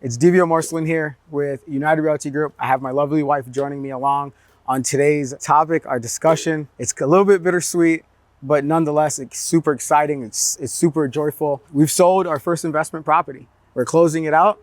It's Divio Morslin here with United Realty Group. I have my lovely wife joining me along on today's topic, our discussion. It's a little bit bittersweet, but nonetheless, it's super exciting. It's super joyful. We've sold our first investment property. We're closing it out.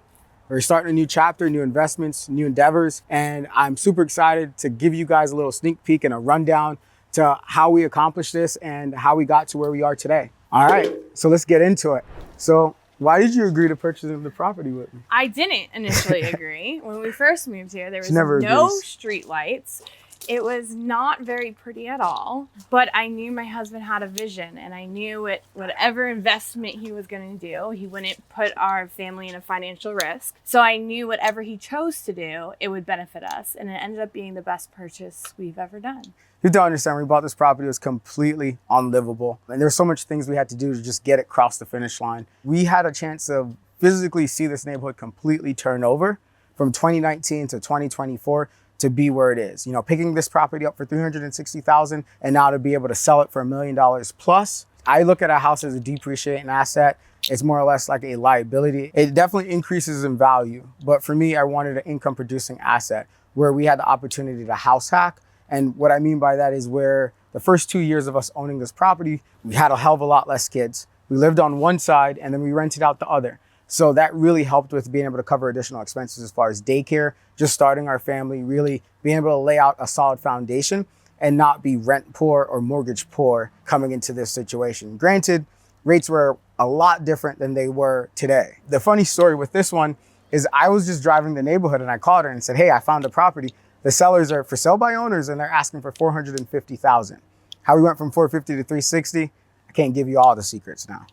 We're starting a new chapter, new investments, new endeavors. And I'm super excited to give you guys a little sneak peek and a rundown to how we accomplished this and how we got to where we are today. All right, so let's get into it. So why did you agree to purchasing the property with me? I didn't initially agree. When we first moved here, there was never no agrees. street lights. It was not very pretty at all, but I knew my husband had a vision, and I knew whatever investment he was going to do, he wouldn't put our family in a financial risk. So I knew whatever he chose to do, it would benefit us, and it ended up being the best purchase we've ever done. You don't understand, when we bought this property, it was completely unlivable. And there's so much things we had to do to just get it across the finish line. We had a chance to physically see this neighborhood completely turn over from 2019 to 2024 to be where it is. You know, picking this property up for $360,000 and now to be able to sell it for $1 million plus. I look at a house as a depreciating asset. It's more or less like a liability. It definitely increases in value. But for me, I wanted an income producing asset where we had the opportunity to house hack. And what I mean by that is where the first 2 years of us owning this property, we had a hell of a lot less kids. We lived on one side and then we rented out the other. So that really helped with being able to cover additional expenses as far as daycare, just starting our family, really being able to lay out a solid foundation and not be rent poor or mortgage poor coming into this situation. Granted, rates were a lot different than they were today. The funny story with this one is I was just driving the neighborhood and I called her and said, hey, I found a property. The sellers are for sale by owners and they're asking for $450,000. How we went from $450 to $360, I can't give you all the secrets now.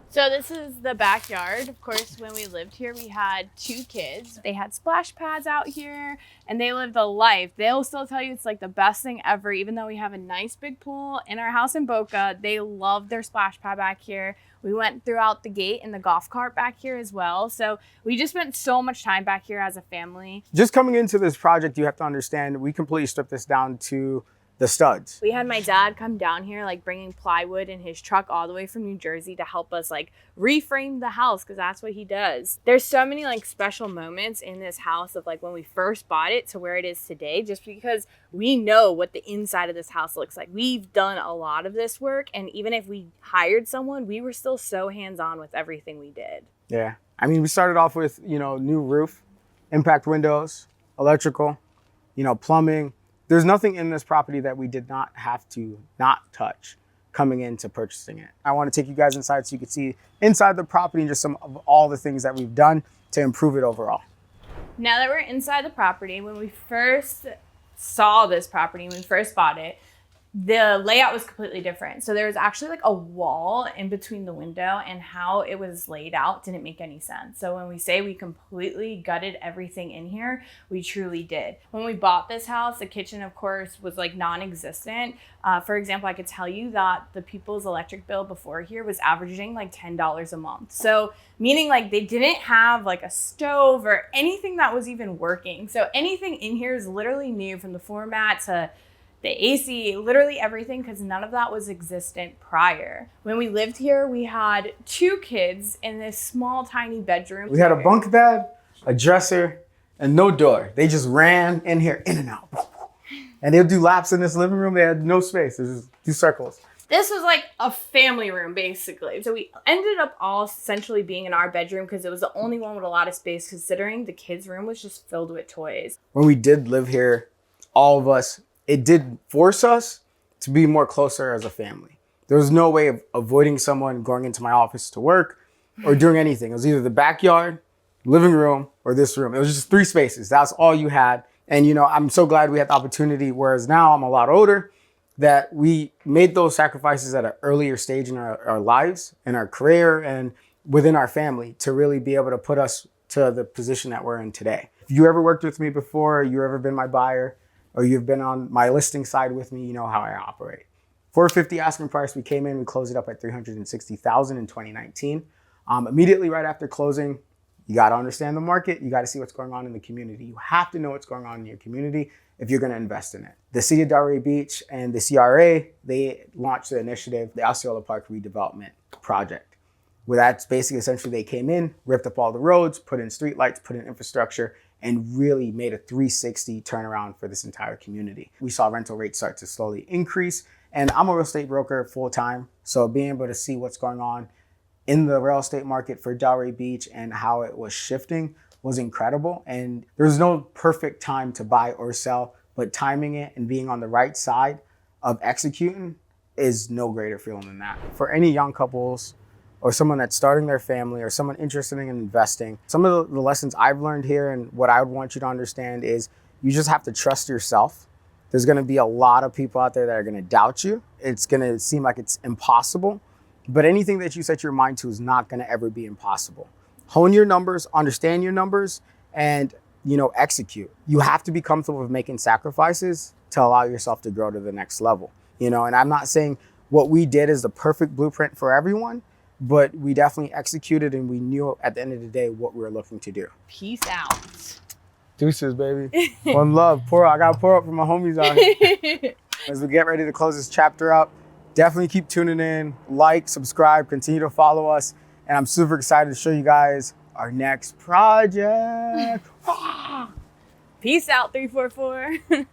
So this is the backyard. Of course, when we lived here, we had 2 kids. They had splash pads out here and they lived a life. They'll still tell you it's like the best thing ever. Even though we have a nice big pool in our house in Boca, they love their splash pad back here. We went throughout the gate in the golf cart back here as well. So we just spent so much time back here as a family. Just coming into this project, you have to understand, we completely stripped this down to the studs. We had my dad come down here, like bringing plywood in his truck all the way from New Jersey to help us like reframe the house, because that's what he does. There's so many like special moments in this house of like when we first bought it to where it is today, just because we know what the inside of this house looks like. We've done a lot of this work, and even if we hired someone, we were still so hands-on with everything we did. Yeah, I mean, we started off with, new roof, impact windows, electrical, plumbing. There's nothing in this property that we did not have to not touch coming into purchasing it. I want to take you guys inside so you can see inside the property and just some of all the things that we've done to improve it overall. Now that we're inside the property, when we first saw this property, when we first bought it, the layout was completely different. So there was actually like a wall in between the window, and how it was laid out didn't make any sense. So when we say we completely gutted everything in here, we truly did. When we bought this house, the kitchen, of course, was like non-existent. For example, I could tell you that the people's electric bill before here was averaging like $10 a month. So meaning like they didn't have like a stove or anything that was even working. So anything in here is literally new, from the floor mat to the AC, literally everything, because none of that was existent prior. When we lived here, we had 2 kids in this small, tiny bedroom. We had a bunk bed, a dresser, and no door. They just ran in here, in and out. And they'd do laps in this living room. They had no space. It was just 2 circles. This was like a family room, basically. So we ended up all essentially being in our bedroom because it was the only one with a lot of space, considering the kids' room was just filled with toys. When we did live here, all of us, it did force us to be more closer as a family. There was no way of avoiding someone going into my office to work or doing anything. It was either the backyard, living room, or this room. It was just 3 spaces. That's all you had. And, I'm so glad we had the opportunity, whereas now I'm a lot older, that we made those sacrifices at an earlier stage in our lives, in our career, and within our family to really be able to put us to the position that we're in today. If you ever worked with me before, you ever been my buyer, or you've been on my listing side with me, you know how I operate. $450 asking price, we came in, we closed it up at $360,000 in 2019. Immediately right after closing, you got to understand the market. You got to see what's going on in the community. You have to know what's going on in your community if you're going to invest in it. The city of Delray Beach and the CRA, they launched the initiative, the Osceola Park Redevelopment Project, where that's basically essentially they came in, ripped up all the roads, put in streetlights, put in infrastructure, and really made a 360 turnaround for this entire community. We saw rental rates start to slowly increase. And I'm a real estate broker full time. So being able to see what's going on in the real estate market for Delray Beach and how it was shifting was incredible. And there's no perfect time to buy or sell, but timing it and being on the right side of executing is no greater feeling than that. For any young couples or someone that's starting their family or someone interested in investing, some of the lessons I've learned here and what I would want you to understand is you just have to trust yourself. There's gonna be a lot of people out there that are gonna doubt you. It's gonna seem like it's impossible, but anything that you set your mind to is not gonna ever be impossible. Hone your numbers, understand your numbers, and execute. You have to be comfortable with making sacrifices to allow yourself to grow to the next level. And I'm not saying what we did is the perfect blueprint for everyone, but we definitely executed and we knew at the end of the day what we were looking to do. Peace out. Deuces, baby. One love. I got to pour up for my homies out here. As we get ready to close this chapter up, definitely keep tuning in, like, subscribe, continue to follow us. And I'm super excited to show you guys our next project. Peace out, 344.